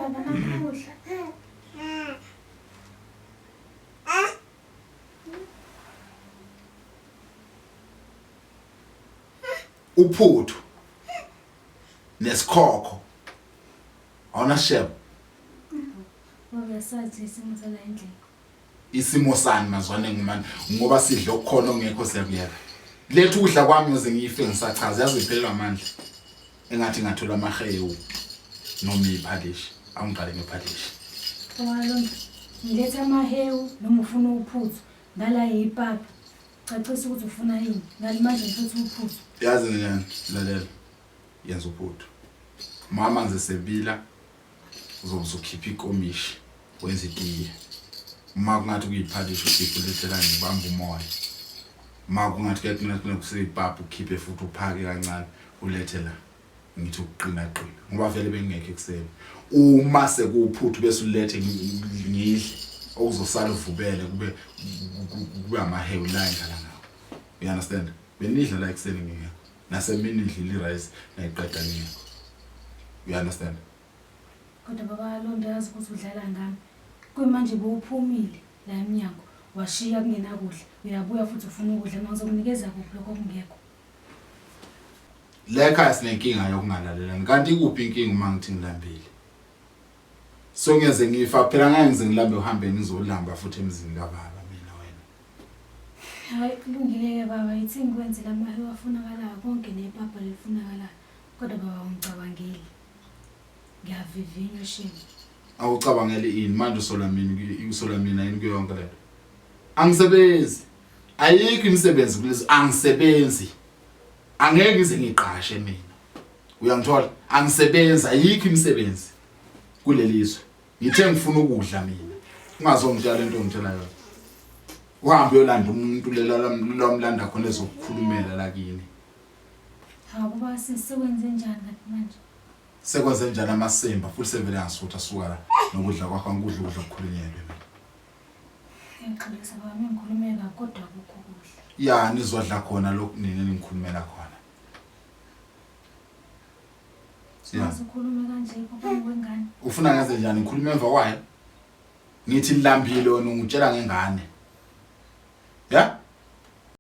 baba nakudla. Uphuthu nesikhokho awuna shebo Wayasathi isimo sala endlela. isimo sani mazwane ngumani ngoba sidle okukhona ongekho siyakuyeka lethu ukudla kwami uze ngiyife ngisachaza yazi iphelelwa amandla engathi ngathola amahewu noma iphalishi awungiqale ngephalishi Walonto ngiletha amahewu noma ufuna uphuthu ngala yipapa. Cacisa ukuthi ufuna yini ngalimanje futhi uphuthu. yazi ngiyani lalela yenza uphuthu mama ngizesebila uzokukhipha ikomishi wenza itiye uma kungathi kuyiphalishi usiphulethela ngibamba umoya uma kungathi kuyakunakuthi kuseyipapa ukhiphe futhi uphake kancane ulethe la ngithi uqina qina ngoba vele bengekho ekseni uma sekuphuthu bese ulethe ngidle okuzosala uvubele kube amahewu la endlala ngawo you understand benidla la ekseni ngeke nasemini idlile rice nayiqeda ngeke you understand Kodwa baba Londo yazi ukuthi udlala ngami. Kuyimanje bowuphumile la eminyango washiya kungena kudla. Uyabuya futhi ufuna ukudla manje uzokunikeza kuphi lokho kungekho. Lekha sinenkinga yokungalalelani kanti kuphi inkinga uma ngithi ngilambile so ngeze ngifa phela ngeke ngize ngilambe uhambe ngizolamba futhi emzini kababa mina wena Hayi kulungile ke baba yithi ngikwenzela amahewu afunakalayo konke nepapa lifunakalayo. Kodwa baba ungicabangeli. Ngiyavivinya shini. awucabangele ini manje usola mina yini kuyonke lento angisebenzi ayikho imisebenzi kulezi angisebenzi angeke ngize ngiqashe mina uyangithola angisebenzi ayikho imisebenzi kulelizwe ngithe ngifuna ukudla mina ungazongitshela lento ngitshela yona uhambe uyolanda umuntu lomlanda khona ezokukhulumela la kini Hawu baba sisewenze njani manje? sekwenze njani amasemba futhi sevele ngasutha suka la nokudla kwakho ngikudla ukudla okukhulunyelwe mina Ngixolisa baba ngikhulume kodwa akukho kudla. ya nizodla khona lokhu nini ningikhulumela khona Sikhulume kanje papa ngwengane. ufuna ngaze njani ngikhuluma emva kwayo ngithi lambile wena ungitshela ngengane ya